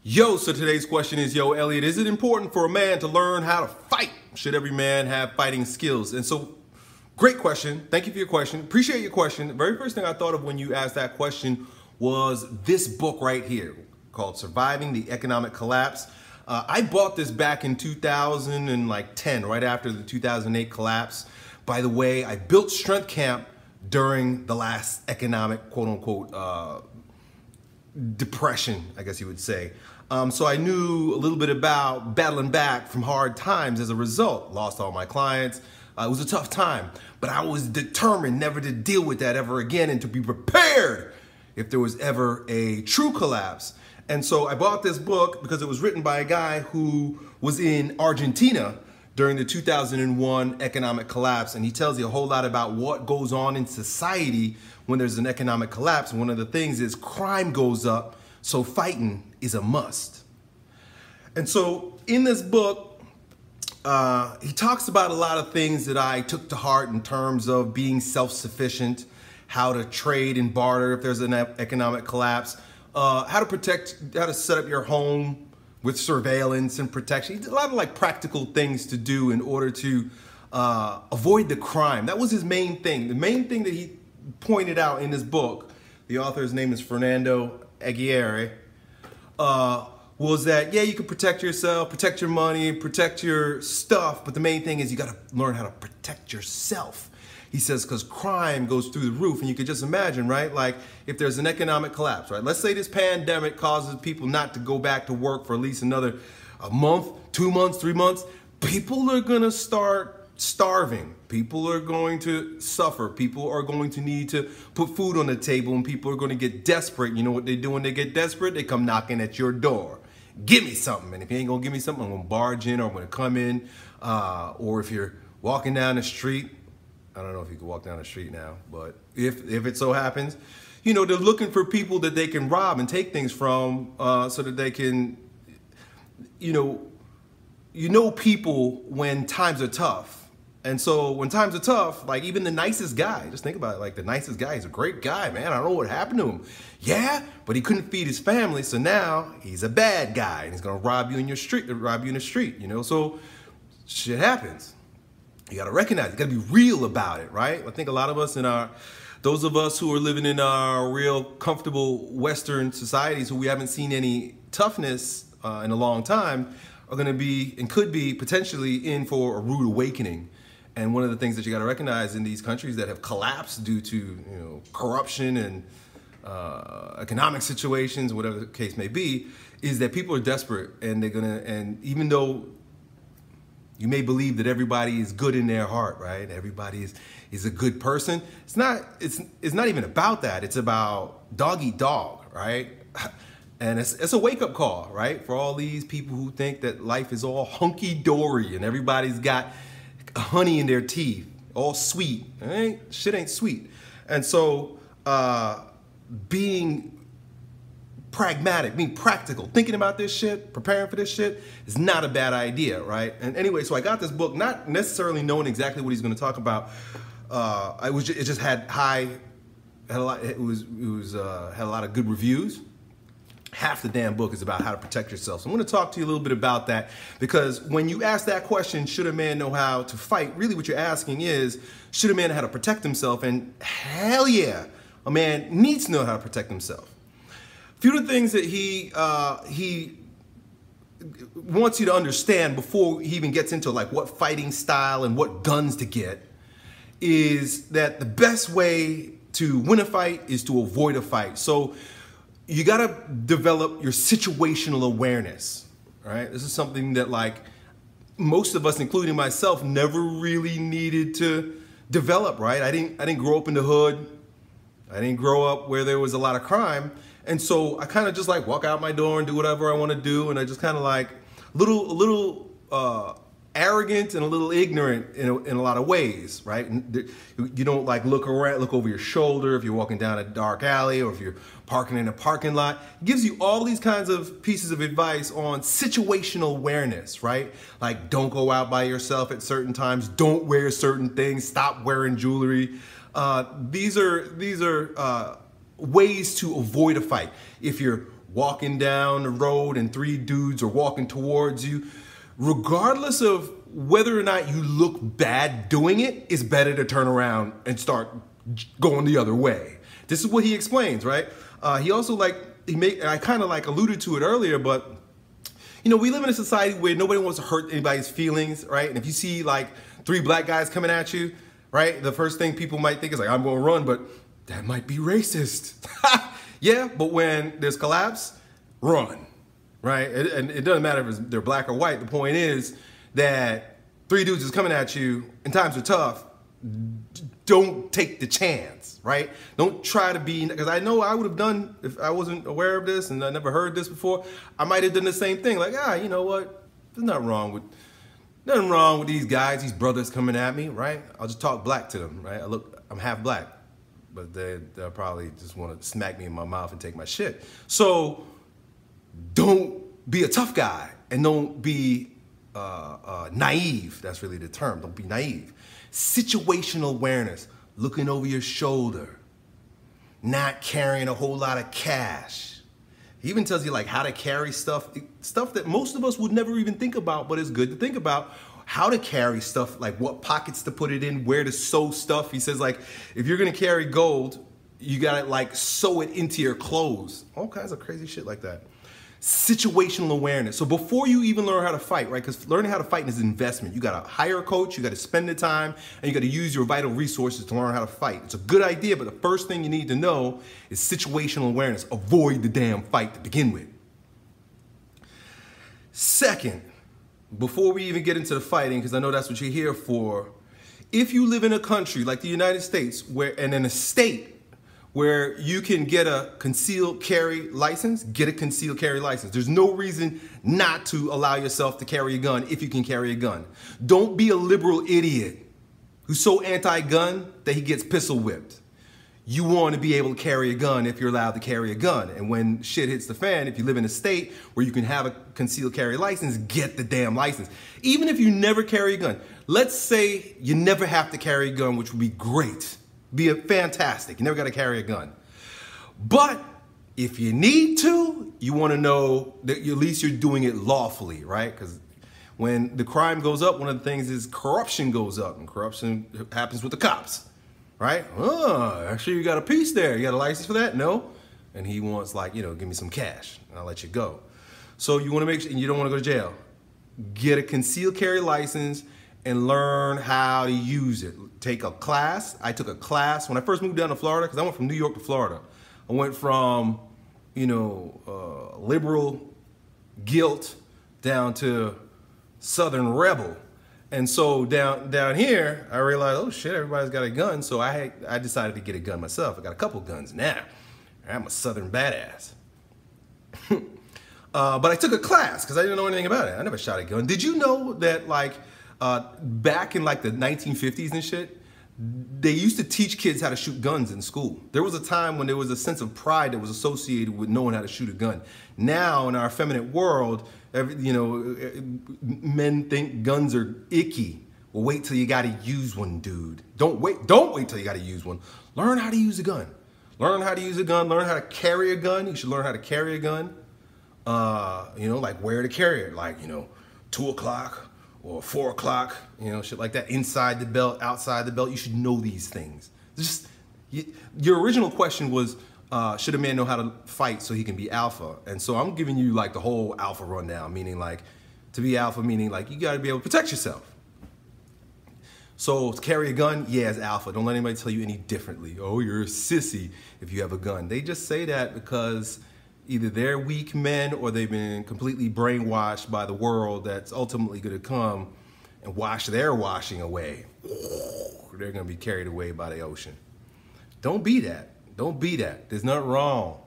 So today's question is, Elliot, is it important for a man to learn how to fight? Should every man have fighting skills? And so, great question. Thank you for your question. Appreciate your question. The very first thing I thought of when you asked that question was this book right here called Surviving the Economic Collapse. I bought this back in 2010, right after the 2008 collapse. By the way, I built Strength Camp during the last economic, quote unquote, depression, I guess you would say. So I knew a little bit about battling back from hard times as a result. Lost all my clients. It was a tough time, but I was determined never to deal with that ever again and to be prepared if there was ever a true collapse. And so I bought this book because it was written by a guy who was in Argentina during the 2001 economic collapse. And he tells you a whole lot about what goes on in society when there's an economic collapse. One of the things is crime goes up, so fighting is a must. And so in this book, he talks about a lot of things that I took to heart in terms of being self-sufficient, how to trade and barter if there's an economic collapse, how to set up your home with surveillance and protection. A lot of like practical things to do in order to avoid the crime. That was his main thing. The main thing that he pointed out in this book, the author's name is Fernando Aguirre, was that, yeah, you can protect yourself, protect your money, protect your stuff, but the main thing is you got to learn how to protect yourself. He says, because crime goes through the roof, and you could just imagine, right? Like if there's an economic collapse, right? Let's say this pandemic causes people not to go back to work for at least another month, 2 months, 3 months. People are going to start starving. People are going to suffer. People are going to need to put food on the table, and people are going to get desperate. You know what they do when they get desperate? They come knocking at your door. Give me something. And if you ain't going to give me something, I'm going to barge in, or I'm going to come in. Or if you're walking down the street, I don't know if you can walk down the street now, but if it so happens, you know, they're looking for people that they can rob and take things from, so that they can, you know people when times are tough. And so when times are tough, like even the nicest guy, just think about it, like the nicest guy, he's a great guy, man. I don't know what happened to him. Yeah, but he couldn't feed his family, so now he's a bad guy and he's gonna rob you in your street, you know, so shit happens. You got to recognize it. You got to be real about it, right? I think a lot of us those of us who are living in our real comfortable Western societies, who we haven't seen any toughness in a long time, are going to be and could be potentially in for a rude awakening. And one of the things that you got to recognize in these countries that have collapsed due to corruption and economic situations, whatever the case may be, is that people are desperate, and and even though you may believe that everybody is good in their heart, right? Everybody is a good person. It's not even about that. It's about dog eat dog, right? And it's a wake-up call, right? For all these people who think that life is all hunky-dory and everybody's got honey in their teeth, all sweet. Shit ain't sweet. And so being pragmatic, being practical, thinking about this shit, preparing for this shit is not a bad idea, right? And anyway, so I got this book, not necessarily knowing exactly what he's going to talk about. It just had a lot of good reviews. Half the damn book is about how to protect yourself. So I'm going to talk to you a little bit about that, because when you ask that question, should a man know how to fight? Really what you're asking is, should a man know how to protect himself? And hell yeah, a man needs to know how to protect himself. A few of the things that he wants you to understand before he even gets into like what fighting style and what guns to get is that the best way to win a fight is to avoid a fight. So you got to develop your situational awareness, right? This is something that like most of us, including myself, never really needed to develop, right? I didn't grow up in the hood. I didn't grow up where there was a lot of crime. And so I kind of just like walk out my door and do whatever I want to do. And I just kind of like a little arrogant and a little ignorant in a lot of ways, right? You don't like look over your shoulder if you're walking down a dark alley or if you're parking in a parking lot. It gives you all these kinds of pieces of advice on situational awareness, right? Like don't go out by yourself at certain times. Don't wear certain things. Stop wearing jewelry. These are ways to avoid a fight. If you're walking down the road and 3 dudes are walking towards you, regardless of whether or not you look bad doing it, it's better to turn around and start going the other way. This is what he explains, right? He also I kind of alluded to it earlier, but you know, we live in a society where nobody wants to hurt anybody's feelings, right? And if you see like 3 black guys coming at you, right, the first thing people might think is like, I'm gonna run, but that might be racist. Yeah, but when there's collapse, run, right? And it doesn't matter if they're black or white. The point is that 3 dudes is coming at you and times are tough. Don't take the chance, right? Don't try to be, because I know I would have done, if I wasn't aware of this and I never heard this before, I might have done the same thing. Like, you know what? There's nothing wrong with these guys, these brothers coming at me, right? I'll just talk black to them, right? I'm half black, but they'll probably just want to smack me in my mouth and take my shit. So don't be a tough guy and don't be naive. That's really the term. Don't be naive. Situational awareness, looking over your shoulder, not carrying a whole lot of cash. He even tells you like how to carry stuff that most of us would never even think about, but it's good to think about how to carry stuff, like what pockets to put it in, where to sew stuff. He says like, if you're gonna carry gold, you gotta like sew it into your clothes. All kinds of crazy shit like that. Situational awareness. So before you even learn how to fight, right? Because learning how to fight is an investment. You got to hire a coach, you got to spend the time, and you got to use your vital resources to learn how to fight. It's a good idea, but the first thing you need to know is situational awareness. Avoid the damn fight to begin with. Second, before we even get into the fighting, because I know that's what you're here for, if you live in a country like the United States, and in a state where you can get a concealed carry license, get a concealed carry license. There's no reason not to allow yourself to carry a gun if you can carry a gun. Don't be a liberal idiot who's so anti-gun that he gets pistol whipped. You want to be able to carry a gun if you're allowed to carry a gun. And when shit hits the fan, if you live in a state where you can have a concealed carry license, get the damn license. Even if you never carry a gun. Let's say you never have to carry a gun, which would be great. Be fantastic. You never got to carry a gun. But if you need to, you want to know that at least you're doing it lawfully, right? Because when the crime goes up, one of the things is corruption goes up, and corruption happens with the cops, right? Oh, actually you got a piece there. You got a license for that? No. And he wants like, you know, give me some cash and I'll let you go. So you want to make sure, and you don't want to go to jail. Get a concealed carry license and learn how to use it. Take a class. I took a class when I first moved down to Florida, because I went from New York to Florida. I went from, you know, liberal guilt down to Southern rebel. And so down here, I realized, oh shit, everybody's got a gun. So I decided to get a gun myself. I got a couple guns now. I'm a Southern badass. But I took a class because I didn't know anything about it. I never shot a gun. Did you know that like, back in like the 1950s and shit, they used to teach kids how to shoot guns in school. There was a time when there was a sense of pride that was associated with knowing how to shoot a gun. Now in our effeminate world, men think guns are icky. Well, wait till you gotta use one, dude. Don't wait till you gotta use one. Learn how to use a gun. Learn how to use a gun, learn how to carry a gun. You should learn how to carry a gun. You know, like where to carry it, like, you know, 2 o'clock, or 4 o'clock, you know, shit like that, inside the belt, outside the belt. You should know these things. Just, your original question was, should a man know how to fight so he can be alpha? And so I'm giving you like the whole alpha rundown, meaning like, to be alpha, meaning like you gotta be able to protect yourself. So to carry a gun, yeah, it's alpha. Don't let anybody tell you any differently. Oh, you're a sissy if you have a gun. They just say that because either they're weak men or they've been completely brainwashed by the world that's ultimately going to come and wash their washing away. They're going to be carried away by the ocean. Don't be that. Don't be that. There's nothing wrong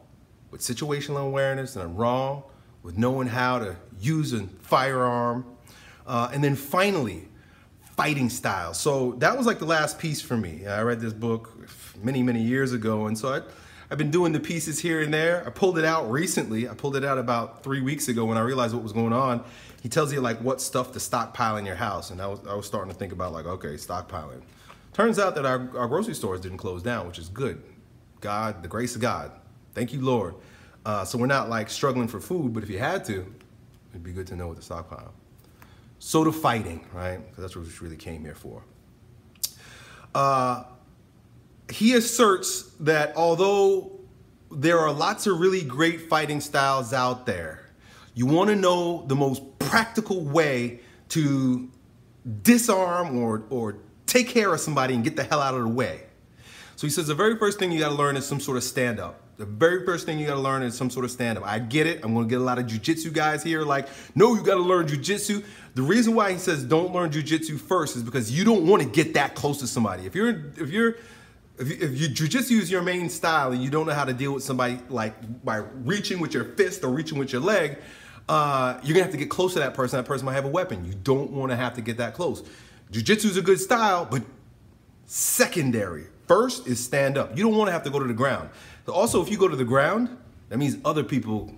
with situational awareness, nothing wrong with knowing how to use a firearm. And then finally, fighting style. So that was like the last piece for me. I read this book many, many years ago, and so I've been doing the pieces here and there. I pulled it out recently. I pulled it out about 3 weeks ago when I realized what was going on. He tells you like what stuff to stockpile in your house. And I was starting to think about like, okay, stockpiling. Turns out that our grocery stores didn't close down, which is good. God, the grace of God. Thank you, Lord. So we're not like struggling for food, but if you had to, it'd be good to know what to stockpile. So to fighting, right? Because that's what we really came here for. He asserts that although there are lots of really great fighting styles out there, you want to know the most practical way to disarm or take care of somebody and get the hell out of the way. So he says the very first thing you got to learn is some sort of stand-up. The very first thing you got to learn is some sort of stand-up. I get it. I'm going to get a lot of jiu-jitsu guys here like, no, you got to learn jiu-jitsu. The reason why he says don't learn jiu-jitsu first is because you don't want to get that close to somebody. If jiu-jitsu is your main style and you don't know how to deal with somebody like by reaching with your fist or reaching with your leg, you're going to have to get close to that person. That person might have a weapon. You don't want to have to get that close. Jiu-jitsu is a good style, but secondary. First is stand up. You don't want to have to go to the ground. So also, if you go to the ground, that means other people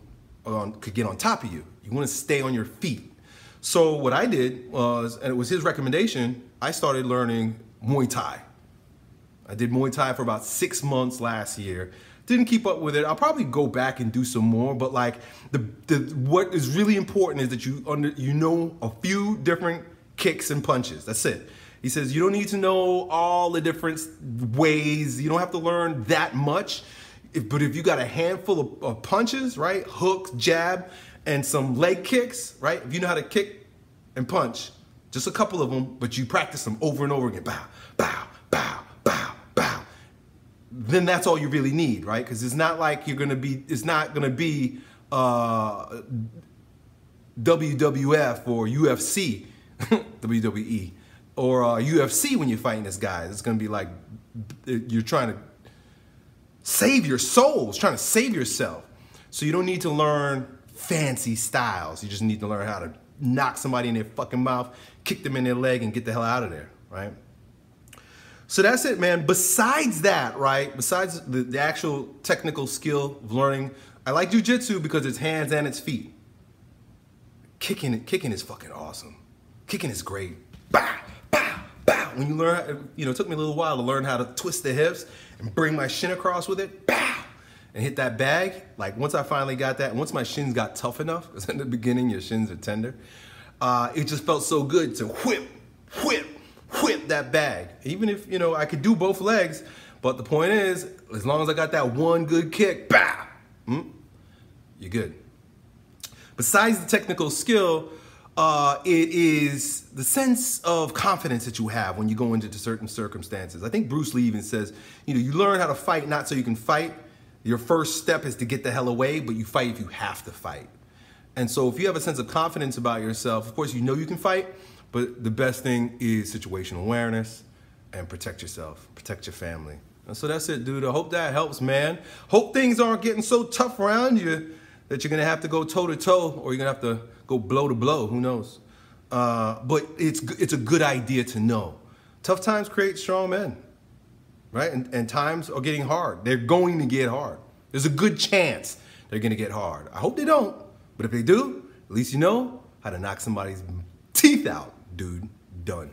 could get on top of you. You want to stay on your feet. So what I did was, and it was his recommendation, I started learning Muay Thai. I did Muay Thai for about 6 months last year. Didn't keep up with it. I'll probably go back and do some more, but like what is really important is that you know a few different kicks and punches. That's it. He says you don't need to know all the different ways. You don't have to learn that much. But if you got a handful of punches, right? Hooks, jab, and some leg kicks, right? If you know how to kick and punch, just a couple of them, but you practice them over and over again. Bow, bow, bow, bow, bow. Then that's all you really need, right? Because it's not like it's not gonna be WWF or UFC, WWE, or UFC when you're fighting this guy. It's gonna be like you're trying to save your souls, trying to save yourself. So you don't need to learn fancy styles. You just need to learn how to knock somebody in their fucking mouth, kick them in their leg, and get the hell out of there, right? So that's it, man. Besides that, right, besides the actual technical skill of learning, I like jiu-jitsu because it's hands and it's feet. Kicking is fucking awesome. Kicking is great. Bah, bah, bah. When you learn, it took me a little while to learn how to twist the hips and bring my shin across with it, bah, and hit that bag. Like once I finally got that, and once my shins got tough enough, because in the beginning your shins are tender, it just felt so good to whip that bag. Even if, I could do both legs, but the point is, as long as I got that one good kick, bah, you're good. Besides the technical skill, it is the sense of confidence that you have when you go into certain circumstances. I think Bruce Lee even says, you learn how to fight not so you can fight. Your first step is to get the hell away, but you fight if you have to fight. And so if you have a sense of confidence about yourself, of course, you can fight, but the best thing is situational awareness and protect yourself, protect your family. And so that's it, dude. I hope that helps, man. Hope things aren't getting so tough around you that you're going to have to go toe-to-toe or you're going to have to go blow to blow. Who knows? But it's a good idea to know. Tough times create strong men, right? And times are getting hard. They're going to get hard. There's a good chance they're going to get hard. I hope they don't. But if they do, at least you know how to knock somebody's teeth out, dude. Done.